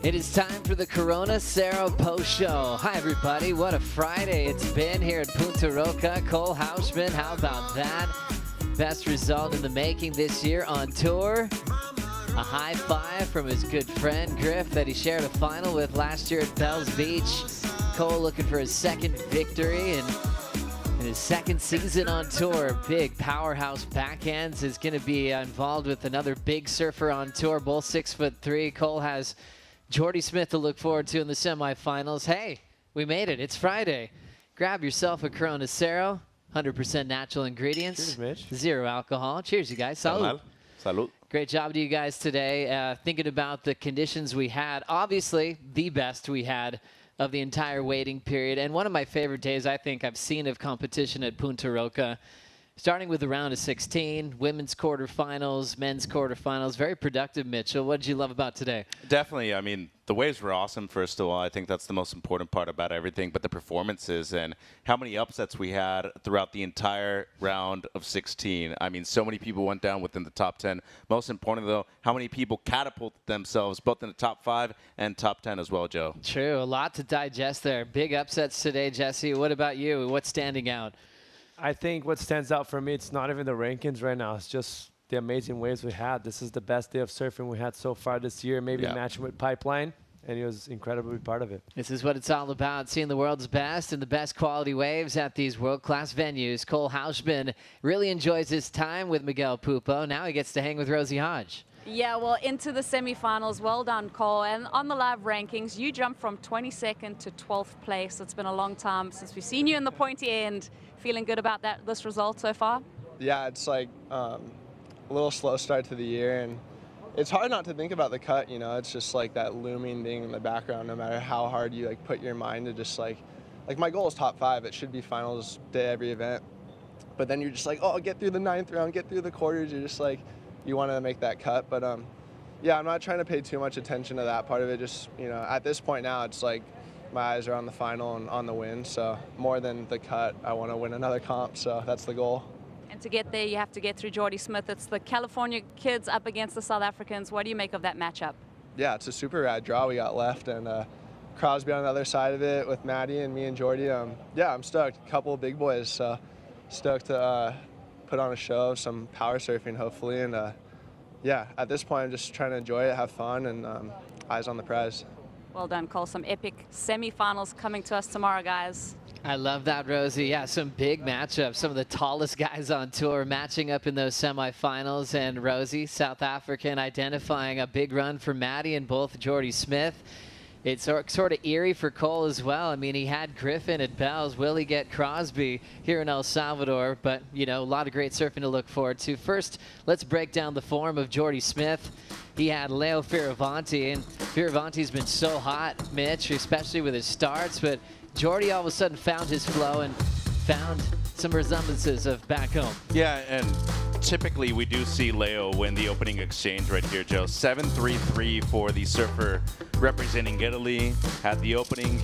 It is time for the Corona Cero post show. Hi, everybody. What a Friday it's been here at Punta Roca. Cole Houshmand, how about that? Best result in the making this year on tour. A high five from his good friend Griff that he shared a final with last year at Bells Beach. Cole looking for his second victory and in his second season on tour. Big powerhouse backhands is going to be involved with another big surfer on tour, both 6'3". Cole has Jordy Smith to look forward to in the semifinals. Hey, we made it. It's Friday. Grab yourself a Corona Cero, 100% natural ingredients. Cheers, Mitch. Zero alcohol. Cheers, you guys. Salud. Salud. Great job to you guys today. Thinking about the conditions we had. Obviously, the best we had of the entire waiting period. And one of my favorite days I think I've seen of competition at Punta Roca. Starting with the round of 16, women's quarterfinals, men's quarterfinals. Very productive, Mitchell. What did you love about today? Definitely. I mean, the waves were awesome, first of all. I think that's the most important part about everything, but the performances and how many upsets we had throughout the entire round of 16. I mean, so many people went down within the top 10. Most importantly, though, how many people catapulted themselves both in the top 5 and top 10 as well, Joe. True. A lot to digest there. Big upsets today, Jesse. What about you? What's standing out? I think what stands out for me, it's not even the rankings right now. It's just the amazing waves we had. This is the best day of surfing we had so far this year, maybe matching with Pipeline, and he was incredibly part of it. This is what it's all about, seeing the world's best and the best quality waves at these world-class venues. Cole Houshmand really enjoys his time with Miguel Pupo. Now he gets to hang with Rosie Hodge. Yeah, well, into the semifinals. Well done, Cole. And on the live rankings, you jumped from 22nd to 12th place. It's been a long time since we've seen you in the pointy end. Feeling good about this result so far? Yeah, it's like a little slow start to the year, and it's hard not to think about the cut, you know. It's just like that looming thing in the background, no matter how hard you like put your mind to just like my goal is top 5. It should be finals day every event. But then you're just like, oh, get through the 9th round, get through the quarters. You're just like, you want to make that cut. But yeah, I'm not trying to pay too much attention to that part of it. Just, you know, at this point now, it's like my eyes are on the final and on the win. So more than the cut, I want to win another comp. So that's the goal. And to get there, you have to get through Jordy Smith. It's the California kids up against the South Africans. What do you make of that matchup? Yeah, it's a super rad draw we got left. And Crosby on the other side of it with Maddie and me and Jordy. Yeah, I'm stoked. A couple of big boys. So stoked to put on a show of some power surfing, hopefully. And yeah, at this point, I'm just trying to enjoy it, have fun, and eyes on the prize. Well done, Cole. Some epic semifinals coming to us tomorrow, guys. I love that, Rosie. Yeah, some big matchups. Some of the tallest guys on tour matching up in those semifinals. And Rosie, South African, identifying a big run for Maddie and both Jordy Smith. It's sort of eerie for Cole as well. I mean, he had Griffin at Bells. Will he get Crosby here in El Salvador? But, you know, a lot of great surfing to look forward to. First, let's break down the form of Jordy Smith. He had Leo Fioravanti, and Fioravanti's been so hot, Mitch, especially with his starts. But Jordy all of a sudden found his flow and found some resemblances of back home. Yeah, and typically we do see Leo win the opening exchange right here, Joe. 7-3-3 for the surfer representing Italy, had the opening.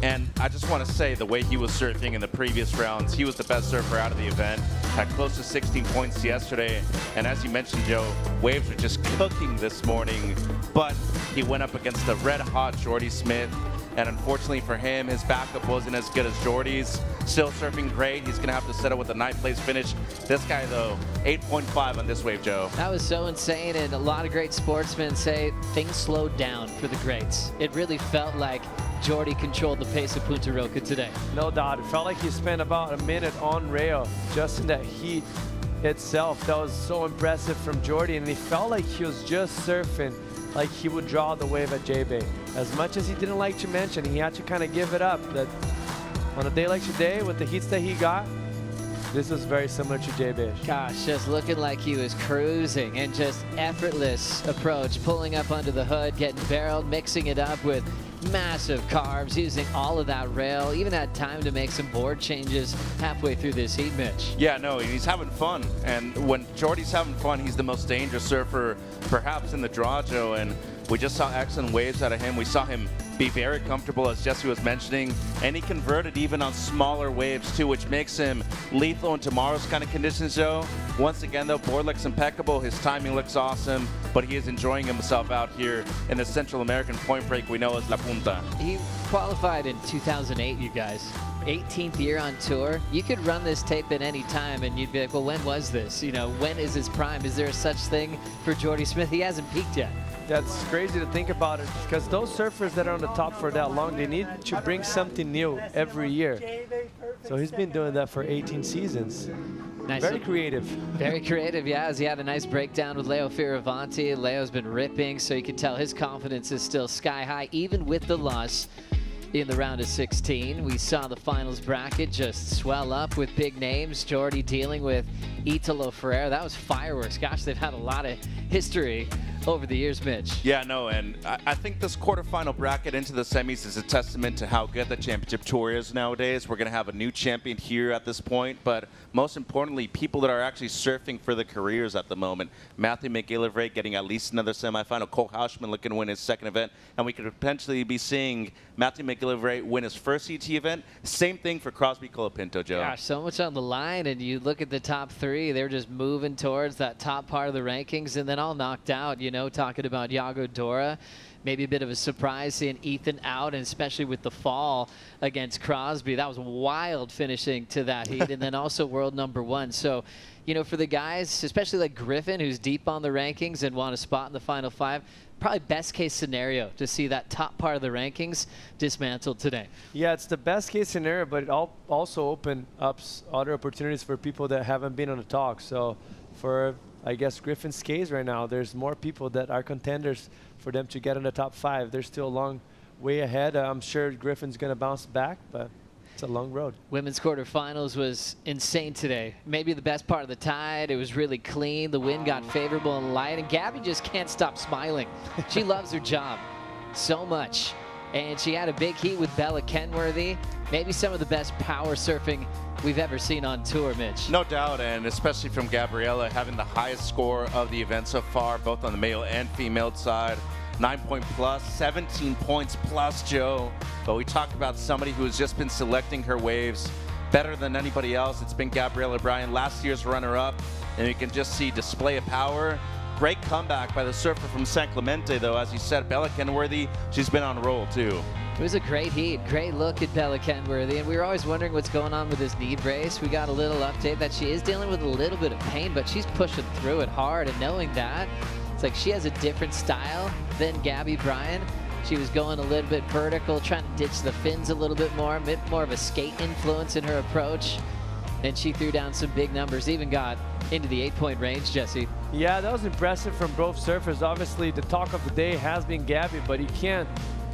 And I just want to say the way he was surfing in the previous rounds, he was the best surfer out of the event, had close to 16 points yesterday. And as you mentioned, Joe, waves were just cooking this morning, but he went up against the red-hot Jordy Smith. And unfortunately for him, his backup wasn't as good as Jordy's. Still surfing great. He's going to have to settle with a 9th place finish. This guy, though, 8.5 on this wave, Joe. That was so insane, and a lot of great sportsmen say things slowed down for the greats. It really felt like Jordy controlled the pace of Punta Roca today. No doubt. It felt like he spent about a minute on rail just in that heat itself. That was so impressive from Jordy, and he felt like he was just surfing like he would draw the wave at J-Bay. As much as he didn't like to mention, he had to kind of give it up that on a day like today, with the heats that he got, this was very similar to J-Bay. Gosh, just looking like he was cruising and just effortless approach, pulling up under the hood, getting barreled, mixing it up with massive carbs, using all of that rail. Even had time to make some board changes halfway through this heat, Mitch. Yeah, no, he's having fun. And when Jordy's having fun, he's the most dangerous surfer perhaps in the draw, Joe. And we just saw excellent waves out of him. We saw him be very comfortable, as Jesse was mentioning, and he converted even on smaller waves too, which makes him lethal in tomorrow's kind of conditions, Joe. Once again, though, board looks impeccable. His timing looks awesome, but he is enjoying himself out here in the Central American point break we know as La Punta. He qualified in 2008, you guys. 18th year on tour. You could run this tape at any time and you'd be like, well, when was this? You know, when is his prime? Is there such thing for Jordy Smith? He hasn't peaked yet. That's crazy to think about it, because those surfers that are on the top for that long, they need to bring something new every year. So he's been doing that for 18 seasons. Nice. Very creative. Very creative, yeah, as he had a nice breakdown with Leo Fioravanti. Leo's been ripping, so you can tell his confidence is still sky high, even with the loss in the round of 16. We saw the finals bracket just swell up with big names. Jordy dealing with Italo Ferreira. That was fireworks. Gosh, they've had a lot of history over the years, Mitch. Yeah, no, and I think this quarterfinal bracket into the semis is a testament to how good the championship tour is nowadays. We're going to have a new champion here at this point, but most importantly, people that are actually surfing for the careers at the moment. Matthew McGillvray getting at least another semifinal. Cole Houshmand looking to win his second event, and we could potentially be seeing Matthew McGillvray win his first CT event. Same thing for Crosby Colapinto, Joe. Gosh, so much on the line, and you look at the top three, they're just moving towards that top part of the rankings, and then all knocked out, you know, talking about Yago Dora. Maybe a bit of a surprise seeing Ethan out, and especially with the fall against Crosby. That was wild finishing to that heat, and then also world number one. So, you know, for the guys, especially like Griffin, who's deep on the rankings and want a spot in the final five, probably best case scenario to see that top part of the rankings dismantled today. Yeah, it's the best case scenario, but it also opened up other opportunities for people that haven't been on the talk. So for, I guess, Griffin's case right now, there's more people that are contenders for them to get in the top five. They're still a long way ahead. I'm sure Griffin's going to bounce back, but it's a long road. Women's quarterfinals was insane today. Maybe the best part of the tide. It was really clean. The wind got favorable and light, and Gabby just can't stop smiling. She loves her job so much. And she had a big heat with Bella Kenworthy. Maybe some of the best power surfing we've ever seen on tour, Mitch. No doubt, and especially from Gabriela, having the highest score of the event so far, both on the male and female side. 9-point plus, 17 points plus, Joe. But we talk about somebody who has just been selecting her waves better than anybody else. It's been Gabriela Bryan, last year's runner-up, and you can just see display of power. Great comeback by the surfer from San Clemente, though. As you said, Bella Kenworthy, she's been on a roll, too. It was a great heat, great look at Bella Kenworthy, and we were always wondering what's going on with this knee brace. We got a little update that she is dealing with a little bit of pain, but she's pushing through it hard, and knowing that, it's like she has a different style than Gabby Bryan. She was going a little bit vertical, trying to ditch the fins a little bit more of a skate influence in her approach, and she threw down some big numbers, even got into the 8-point range, Jesse. Yeah, that was impressive from both surfers. Obviously, the talk of the day has been Gabby, but you can't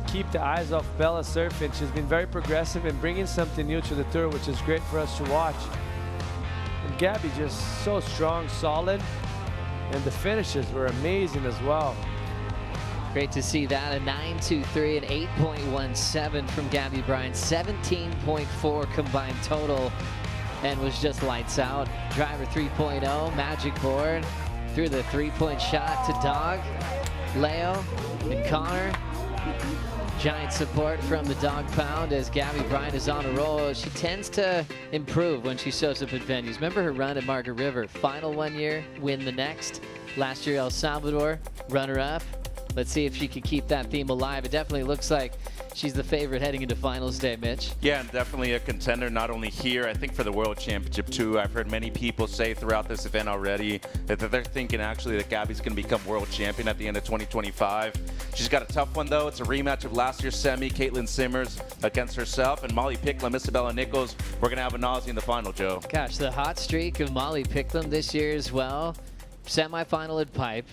keep the eyes off Bella surfing. She's been very progressive and bringing something new to the tour, which is great for us to watch. And Gabby just so strong, solid, and the finishes were amazing as well. Great to see that. A 9.23 and 8.17 from Gabby Bryan. 17.4 combined total, and was just lights out. Driver 3.0, magic board. Threw the 3-point shot to Dog, Leo, and Connor. Giant support from the Dog Pound as Gabby Bryan is on a roll. She tends to improve when she shows up at venues. Remember her run at Margaret River? Final one year, win the next. Last year, El Salvador, runner-up. Let's see if she can keep that theme alive. It definitely looks like she's the favorite heading into finals day, Mitch. Yeah, and definitely a contender, not only here, I think for the World Championship too. I've heard many people say throughout this event already that they're thinking actually that Gabby's going to become world champion at the end of 2025. She's got a tough one though. It's a rematch of last year's semi, Caity Simmers against herself, and Molly Picklum, Isabella Nichols. We're going to have a Nazi in the final, Joe. Gosh, the hot streak of Molly Picklum this year as well. Semi-final at Pipe,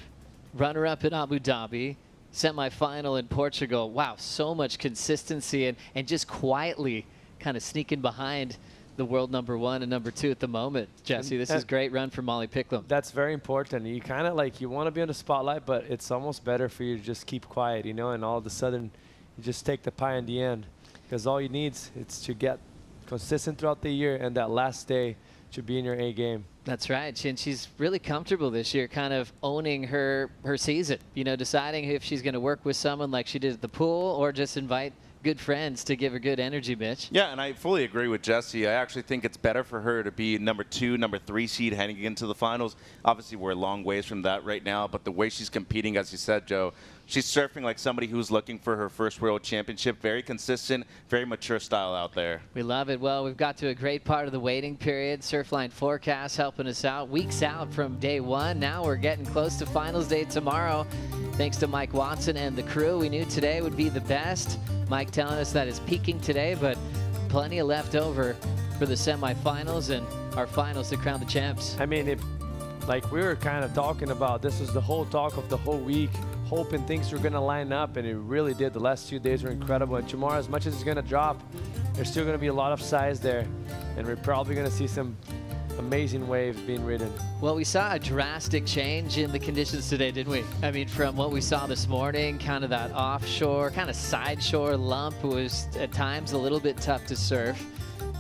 runner-up in Abu Dhabi, semi-final in Portugal. Wow, so much consistency and just quietly kind of sneaking behind the world number one and number two at the moment. Jesse, this is a great run for Molly Picklum. That's very important. You kind of like, you want to be on the spotlight, but it's almost better for you to just keep quiet, you know, and all of a sudden you just take the pie in the end, because all you need is to get consistent throughout the year, and that last day to be in your A game. That's right. And she's really comfortable this year, kind of owning her season, you know, deciding if she's going to work with someone like she did at the pool or just invite good friends to give her good energy, Mitch. Yeah, and I fully agree with Jesse. I actually think it's better for her to be number 2, number 3 seed heading into the finals. Obviously, we're a long ways from that right now, but the way she's competing, as you said, Joe, she's surfing like somebody who's looking for her first world championship. Very consistent, very mature style out there. We love it. Well, we've got to a great part of the waiting period. Surfline forecast helping us out. Weeks out from day 1. Now we're getting close to finals day tomorrow. Thanks to Mike Watson and the crew. We knew today would be the best. Mike telling us that it's peaking today, but plenty of left over for the semifinals and our finals to crown the champs. I mean, like we were kind of talking about, this was the whole talk of the whole week, hoping things were going to line up, and it really did. The last 2 days were incredible. And tomorrow, as much as it's going to drop, there's still going to be a lot of size there, and we're probably going to see some amazing waves being ridden. Well, we saw a drastic change in the conditions today, didn't we? I mean, from what we saw this morning, kind of that offshore, kind of side shore lump was at times a little bit tough to surf.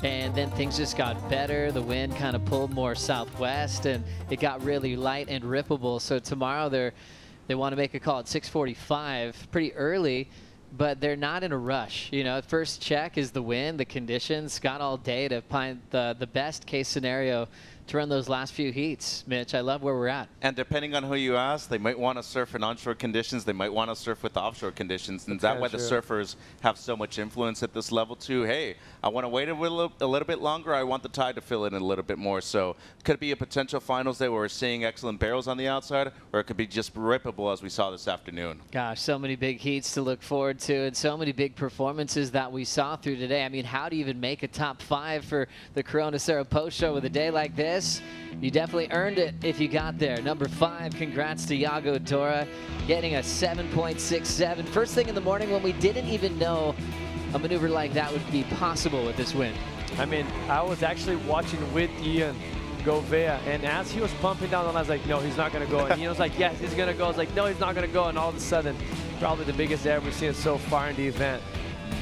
And then things just got better. The wind kind of pulled more southwest, and it got really light and rippable. So tomorrow they want to make a call at 6:45, pretty early, but they're not in a rush. You know, first check is the wind, the conditions. Got all day to find the best case scenario to run those last few heats. Mitch, I love where we're at. And depending on who you ask, they might want to surf in onshore conditions. They might want to surf with offshore conditions. And that's why the surfers have so much influence at this level too. Hey, I want to wait a little bit longer. I want the tide to fill in a little bit more. So it could be a potential finals day where we're seeing excellent barrels on the outside, or it could be just rippable as we saw this afternoon. Gosh, so many big heats to look forward to and so many big performances that we saw through today. I mean, how do you even make a top 5 for the Corona Cero post show with a day like this? You definitely earned it if you got there. Number 5, congrats to Iago Dora, getting a 7.67. First thing in the morning when we didn't even know a maneuver like that would be possible with this wind. I mean, I was actually watching with Ian Govea, and as he was pumping down the line, I was like, no, he's not going to go. And Ian was like, yes, he's going to go. I was like, no, he's not going to go. And all of a sudden, probably the biggest air we've seen so far in the event.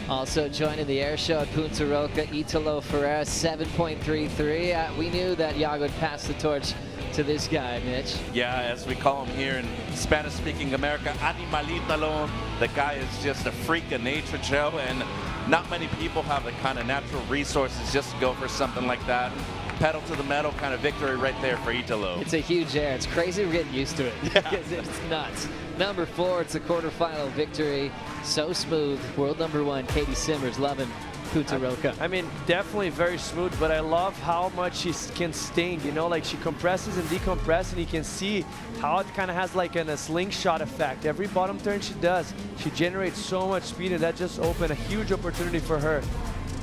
Also joining the air show at Punta Roca, Italo Ferreira, 7.33. We knew that Iago would pass the torch to this guy, Mitch. Yeah, as we call him here in Spanish-speaking America, Animalitalo. The guy is just a freak of nature, Joe, and not many people have the kind of natural resources just to go for something like that. Pedal to the metal kind of victory right there for Italo. It's a huge air. It's crazy we're getting used to it. Yeah. It's nuts. Number 4, it's a quarterfinal victory. So smooth. World number 1, Caity Simmers, loving Punta Roca. I mean, definitely very smooth, but I love how much she can sting. You know, like she compresses and decompresses, and you can see how it kind of has like a slingshot effect. Every bottom turn she does, she generates so much speed, and that just opened a huge opportunity for her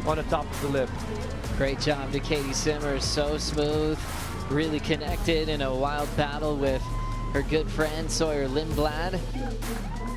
on the top of the lip. Great job to Caity Simmers. So smooth. Really connected in a wild battle with her good friend Sawyer Lindblad.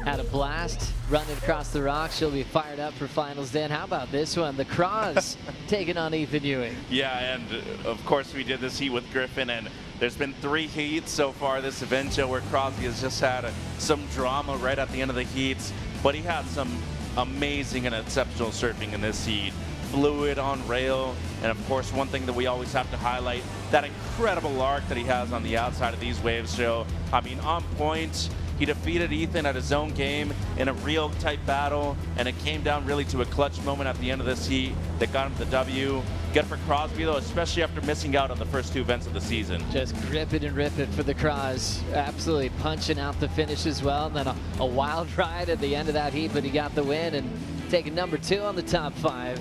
Had a blast running across the rocks. She'll be fired up for finals day. And how about this one? The Cross taking on Ethan Ewing. Yeah, and of course we did this heat with Griffin, and there's been 3 heats so far this event, Joe, where Crosby has just had some drama right at the end of the heats, but he had some amazing and exceptional surfing in this heat. Fluid on rail, and of course one thing that we always have to highlight, that incredible arc that he has on the outside of these waves, Joe. I mean, on point. He defeated Ethan at his own game in a real tight battle, and it came down really to a clutch moment at the end of this heat that got him the W. Good for Crosby, though, especially after missing out on the first 2 events of the season. Just grip it and rip it for the Cross. Absolutely punching out the finish as well, and then a wild ride at the end of that heat, but he got the win and taking number 2 on the top 5.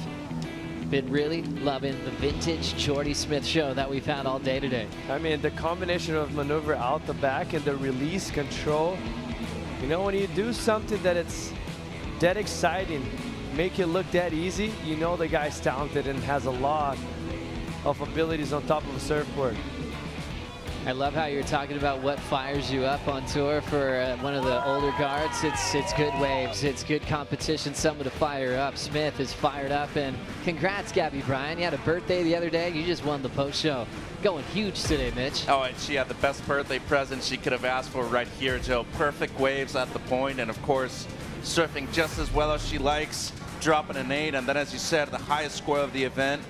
Been really loving the vintage Jordy Smith show that we've had all day today. I mean, the combination of maneuver out the back and the release control. You know, when you do something that it's that exciting, make it look that easy, you know the guy's talented and has a lot of abilities on top of a surfboard. I love how you're talking about what fires you up on tour for one of the older guards. It's good waves. It's good competition, someone to fire up. Smith is fired up, and congrats, Gabby Bryan. You had a birthday the other day. You just won the post show. Going huge today, Mitch. Oh, and she had the best birthday present she could have asked for right here, Joe. Perfect waves at the point, and of course, surfing just as well as she likes, dropping an 8, and then as you said, the highest score of the event.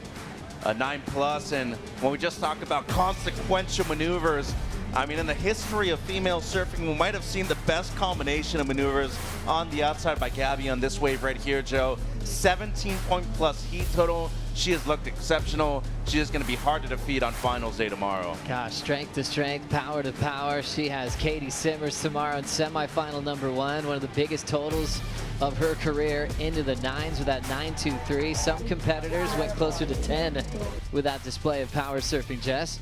a 9+. And when we just talk about consequential maneuvers, I mean, in the history of female surfing, we might have seen the best combination of maneuvers on the outside by Gabby on this wave right here, Joe. 17-point+ heat total. She has looked exceptional. She is going to be hard to defeat on finals day tomorrow. Gosh, strength to strength, power to power. She has Caity Simmers tomorrow in semifinal number 1, one of the biggest totals of her career, into the 9s with that 9.23. Some competitors went closer to 10 with that display of power surfing, Jess.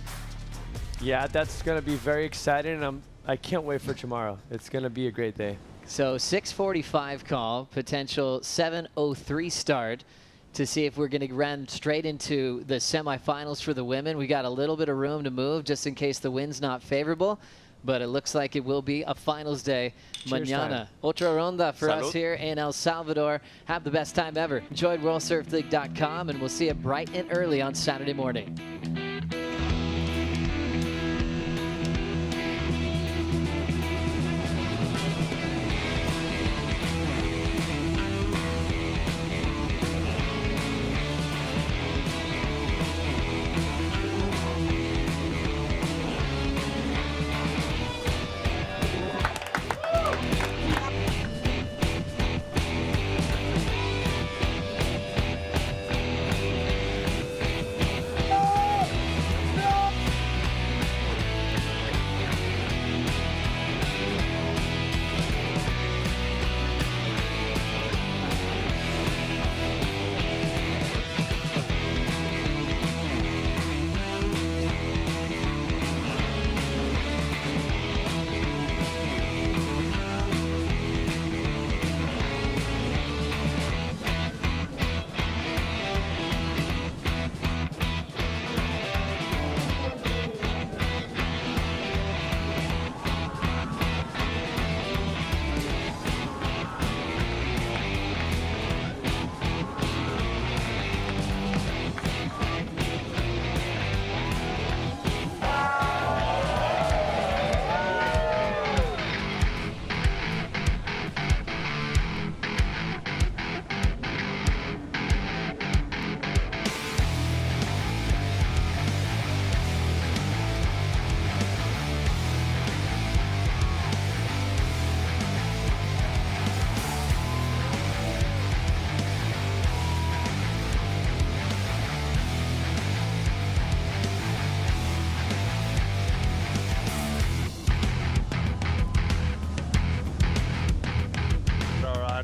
Yeah, that's going to be very exciting, and I can't wait for tomorrow. It's going to be a great day. So 6:45 call, potential 7:03 start to see if we're going to run straight into the semifinals for the women. We got a little bit of room to move just in case the wind's not favorable, but it looks like it will be a finals day. Cheers Mañana. time. Otra ronda for Salud. us here in El Salvador. Have the best time ever. Enjoy WorldSurfLeague.com, and we'll see you bright and early on Saturday morning.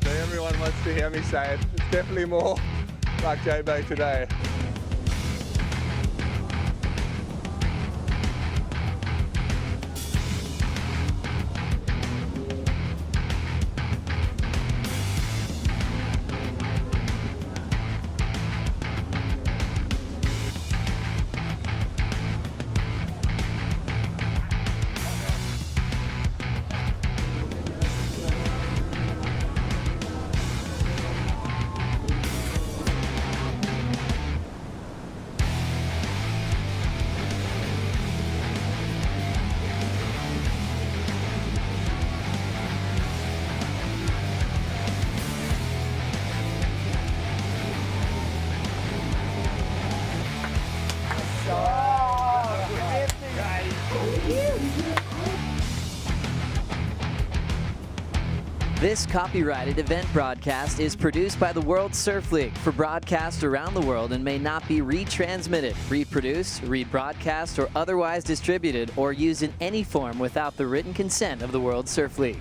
Everyone wants to hear me say it. It's definitely more like J-Bay today. This copyrighted event broadcast is produced by the World Surf League for broadcast around the world and may not be retransmitted, reproduced, rebroadcast, or otherwise distributed or used in any form without the written consent of the World Surf League.